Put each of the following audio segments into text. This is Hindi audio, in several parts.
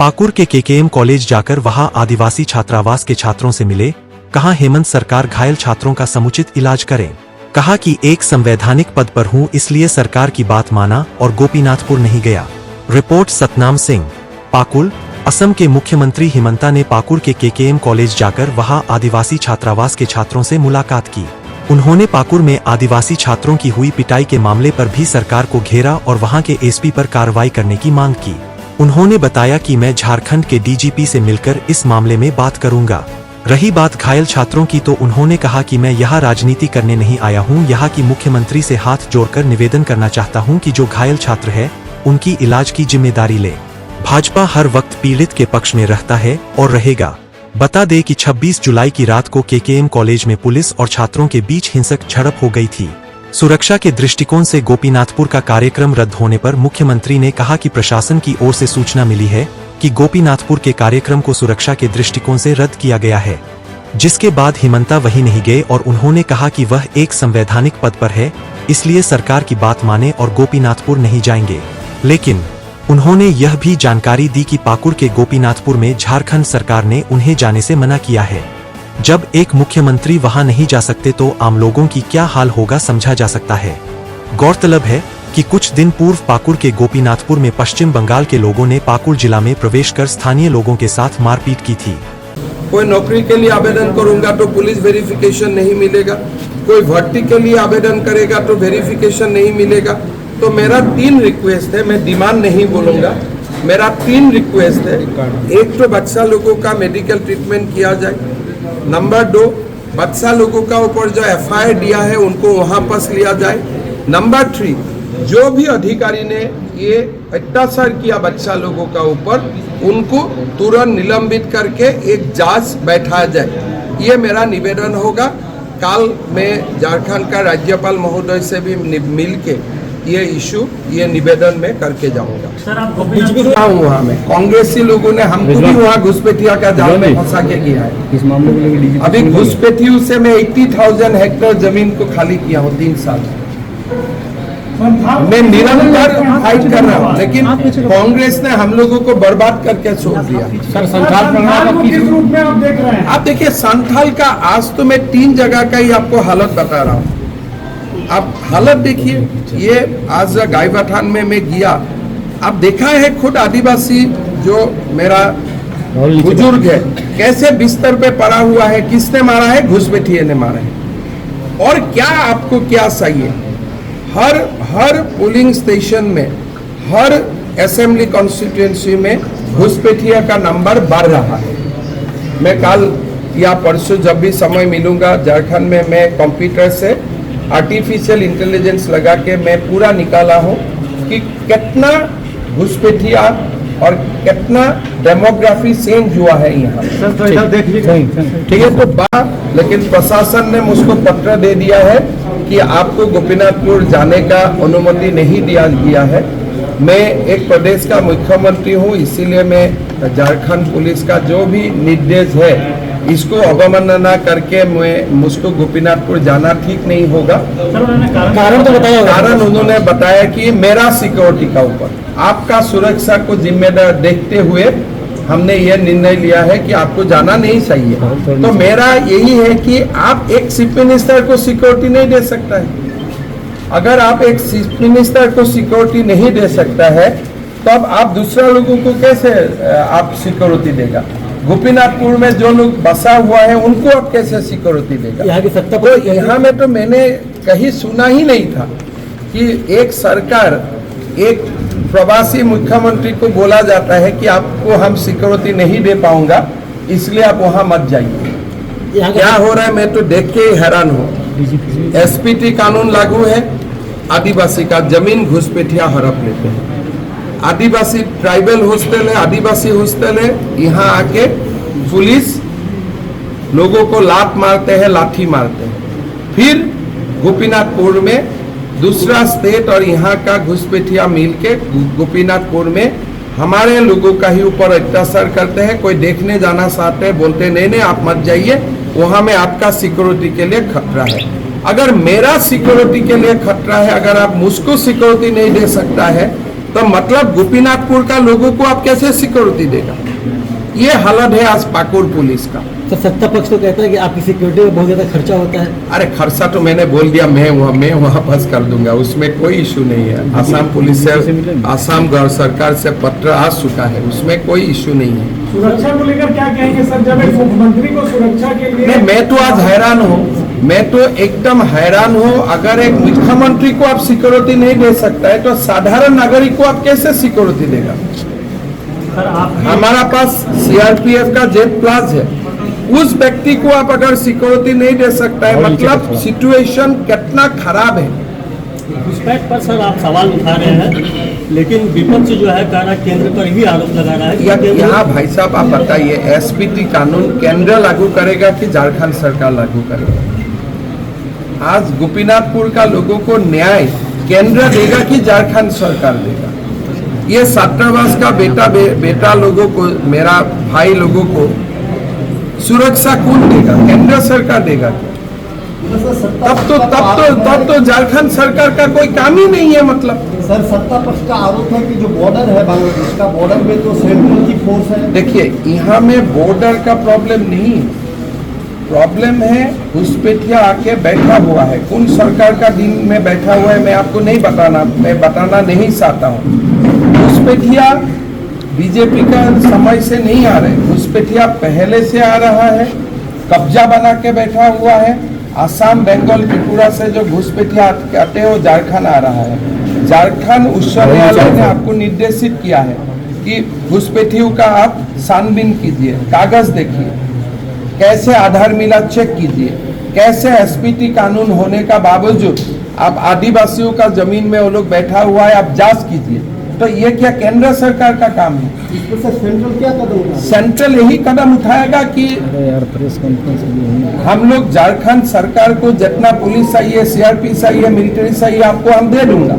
पाकुड़ के केकेएम कॉलेज जाकर वहां आदिवासी छात्रावास के छात्रों से मिले, कहा हेमंत सरकार घायल छात्रों का समुचित इलाज करें। कहा कि एक संवैधानिक पद पर हूं इसलिए सरकार की बात माना और गोपीनाथपुर नहीं गया। रिपोर्ट सतनाम सिंह, पाकुड़। असम के मुख्यमंत्री हिमंता ने पाकुड़ के केकेएम कॉलेज जाकर वहां आदिवासी छात्रावास के छात्रों से मुलाकात की। उन्होंने पाकुड़ में आदिवासी छात्रों की हुई पिटाई के मामले पर भी सरकार को घेरा और वहां के एसपी पर कार्रवाई करने की मांग की। उन्होंने बताया कि मैं झारखंड के डीजीपी से मिलकर इस मामले में बात करूंगा। रही बात घायल छात्रों की तो उन्होंने कहा कि मैं यहाँ राजनीति करने नहीं आया हूँ, यहाँ की मुख्यमंत्री से हाथ जोड़कर निवेदन करना चाहता हूँ कि जो घायल छात्र है उनकी इलाज की जिम्मेदारी ले। भाजपा हर वक्त पीड़ित के पक्ष में रहता है और रहेगा। बता दें कि 26 जुलाई की रात को केकेएम कॉलेज में पुलिस और छात्रों के बीच हिंसक झड़प हो गई थी। सुरक्षा के दृष्टिकोण से गोपीनाथपुर का कार्यक्रम रद्द होने पर मुख्यमंत्री ने कहा कि प्रशासन की ओर से सूचना मिली है कि गोपीनाथपुर के कार्यक्रम को सुरक्षा के दृष्टिकोण से रद्द किया गया है, जिसके बाद हिमंता वहीं नहीं गए और उन्होंने कहा कि वह एक संवैधानिक पद पर है इसलिए सरकार की बात माने और गोपीनाथपुर नहीं जाएंगे। लेकिन उन्होंने यह भी जानकारी दी कि पाकुड़ के गोपीनाथपुर में झारखंड सरकार ने उन्हें जाने से मना किया है। जब एक मुख्यमंत्री वहां नहीं जा सकते तो आम लोगों की क्या हाल होगा समझा जा सकता है। गौरतलब है कि कुछ दिन पूर्व पाकुड़ के गोपीनाथपुर में पश्चिम बंगाल के लोगों ने पाकुड़ जिला में प्रवेश कर स्थानीय लोगों के साथ मारपीट की थी। कोई नौकरी के लिए आवेदन करूंगा तो पुलिस वेरिफिकेशन नहीं मिलेगा, कोई भर्ती के लिए आवेदन करेगा तो वेरिफिकेशन नहीं मिलेगा। तो मेरा 3 रिक्वेस्ट है, मैं डिमांड नहीं बोलूंगा, मेरा 3 रिक्वेस्ट है। एक तो बच्चा लोगों का मेडिकल ट्रीटमेंट किया जाए। नंबर 2, बच्चा लोगों का ऊपर जो एफआईआर दिया है उनको वहां पास लिया जाए। नंबर 3, जो भी अधिकारी ने ये अत्याचार किया बच्चा लोगों का ऊपर उनको तुरंत निलंबित करके एक जांच बैठाया जाए। ये मेरा निवेदन होगा। कल मैं झारखंड का राज्यपाल महोदय से भी मिल के ये इशू, ये निवेदन में करके जाऊंगा। सर आप वहाँ में कांग्रेसी लोगों ने हमको भी वहाँ घुसपैठिया का जाल में फंसा के किया है। इस मामले को लेकर अभी घुसपैठियों से मैं 80,000 हेक्टेयर जमीन को खाली किया हूँ 3 साल। मैं निरंतर फाइट कर रहा हूँ, लेकिन कांग्रेस ने हम लोगों को बर्बाद करके छोड़ दिया। सर संथाल को किस रूप में आप देख रहे हैं? आप देखिए संथाल का आज तो मैं 3 जगह का ही आपको हालत बता रहा हूँ। आप हालत देखिए, ये आज गायबाठान में मैं गया, आप देखा है खुद आदिवासी जो मेरा बुजुर्ग है कैसे बिस्तर पे पड़ा हुआ है। किसने मारा है? घुसपैठिए ने मारा है। और क्या आपको क्या चाहिए? हर पोलिंग स्टेशन में, हर असेंबली कॉन्स्टिट्यूएंसी में घुसपैठिया का नंबर बढ़ रहा है। मैं कल या परसों जब भी समय मिलूंगा झारखंड में, मैं कंप्यूटर से आर्टिफिशियल इंटेलिजेंस लगा के मैं पूरा निकाला हूँ कि कितना घुसपैठिया और कितना डेमोग्राफी चेंज हुआ है यहाँ। ठीक है, तो लेकिन प्रशासन ने मुझको पत्र दे दिया है कि आपको गोपीनाथपुर जाने का अनुमति नहीं दिया गया है। मैं एक प्रदेश का मुख्यमंत्री हूँ, इसीलिए मैं झारखंड पुलिस का जो भी निर्देश है इसको अवमानना करके मुझको गोपीनाथपुर जाना ठीक नहीं होगा। कारण तो बताया। कारण उन्होंने बताया कि मेरा सिक्योरिटी का ऊपर, आपका सुरक्षा को जिम्मेदार देखते हुए हमने यह निर्णय लिया है कि आपको जाना नहीं चाहिए। तो मेरा यही है कि आप एक चीफ मिनिस्टर को सिक्योरिटी नहीं दे सकता है। अगर आप एक चीफ मिनिस्टर को सिक्योरिटी नहीं दे सकता है तब आप दूसरा लोगों को कैसे आप सिक्योरिटी देगा? गोपीनाथपुर में जो लोग बसा हुआ है उनको आप कैसे सिक्योरिटी देगा? यहाँ की सत्ता तो यहाँ में तो मैंने कहीं सुना ही नहीं था कि एक सरकार, एक प्रवासी मुख्यमंत्री को बोला जाता है कि आपको हम सिक्योरिटी नहीं दे पाऊंगा इसलिए आप वहां मत जाइए। क्या हो रहा है मैं तो देख के हैरान हूँ। एसपीटी कानून लागू है, आदिवासी का जमीन घुसपैठिया हड़प लेते हैं। आदिवासी ट्राइबल हॉस्टल है, आदिवासी हॉस्टल है, यहाँ आके पुलिस लोगों को लात मारते हैं, लाठी मारते हैं। फिर गोपीनाथपुर में दूसरा स्टेट और यहाँ का घुसपैठिया मिल के गोपीनाथपुर में हमारे लोगों का ही ऊपर अत्याचार करते हैं। कोई देखने जाना चाहते हैं, बोलते नहीं आप मत जाइए, वहाँ में आपका सिक्योरिटी के लिए खतरा है। अगर मेरा सिक्योरिटी के लिए खतरा है, अगर आप मुझको सिक्योरिटी नहीं दे सकता है तो मतलब गोपीनाथपुर का लोगों को आप कैसे सिक्योरिटी देगा? ये हालत है आज पाकुड़ पुलिस का। तो सत्ता पक्ष तो कहता है कि आपकी सिक्योरिटी में बहुत ज्यादा खर्चा होता है। अरे खर्चा तो मैंने बोल दिया, मैं वापस कर दूंगा, उसमें कोई इशू नहीं है। आसाम पुलिस से, आसाम सरकार से पत्र आ चुका है, उसमें कोई इशू नहीं है। सुरक्षा को लेकर क्या कहेंगे सर, जब एक मुख्यमंत्री को सुरक्षा के लिए नहीं, मैं तो आज हैरान हूँ, मैं तो एकदम हैरान हूँ। अगर एक मुख्यमंत्री को आप सिक्योरिटी नहीं दे सकता है तो साधारण नागरिक को आप कैसे सिक्योरिटी देगा? सर आप हमारा पास सीआरपीएफ का जेट प्लास है, उस व्यक्ति को आप अगर सिक्योरिटी नहीं दे सकता है, मतलब सिचुएशन कितना खराब है। घुसपैठ पर सर आप सवाल उठा रहे हैं, लेकिन विपक्ष जो है कह रहा है केंद्र पर ही आरोप लगा रहा है कि यहाँ भाई साहब आप बताइए, एसपीटी कानून केंद्र लागू करेगा कि झारखंड सरकार लागू करेगा? आज गोपीनाथपुर का लोगों को न्याय केंद्र देगा कि झारखंड सरकार देगा? ये छात्रावास का बेटा लोगों को, मेरा भाई लोगों को सुरक्षा कौन देगा? केंद्र सरकार देगा क्या? तब तो झारखंड सरकार का कोई काम ही नहीं है। मतलब सर सत्ता पक्ष का आरोप है कि जो बॉर्डर है बांग्लादेश का, बॉर्डर में तो सेंट्रल की फोर्स है। देखिए, यहाँ में बॉर्डर का प्रॉब्लम नहीं है, प्रॉब्लम है घुसपैठिया आके बैठा हुआ है। कौन सरकार का दिन में बैठा हुआ है मैं आपको नहीं बताना, मैं बताना नहीं चाहता हूँ। घुसपैठिया बीजेपी का समय से नहीं आ रहे, घुसपैठिया पहले से आ रहा है, कब्जा बना के बैठा हुआ है। आसाम, बंगाल, त्रिपुरा से जो घुसपैठिया आते हैं वो झारखंड आ रहा है। झारखंड उच्च न्यायालय ने आपको निर्देशित किया है कि घुसपैठियों का आप छानबीन कीजिए, कागज देखिए, कैसे आधार मिला चेक कीजिए, कैसे एसपीटी कानून होने का बावजूद आप आदिवासियों का जमीन में वो लोग बैठा हुआ है, आप जांच कीजिए। तो ये क्या केंद्र सरकार का काम है? इसमें से सेंट्रल क्या कदम उठाएगा? सेंट्रल यही कदम उठाएगा कि हम लोग झारखंड सरकार को जितना पुलिस चाहिए, सीआरपी चाहिए, मिलिट्री चाहिए, आपको हम दे दूंगा,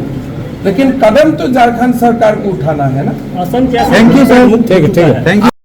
लेकिन कदम तो झारखंड सरकार को उठाना है ना। असम क्या थैंक यू सर, ठीक है, थैंक यू।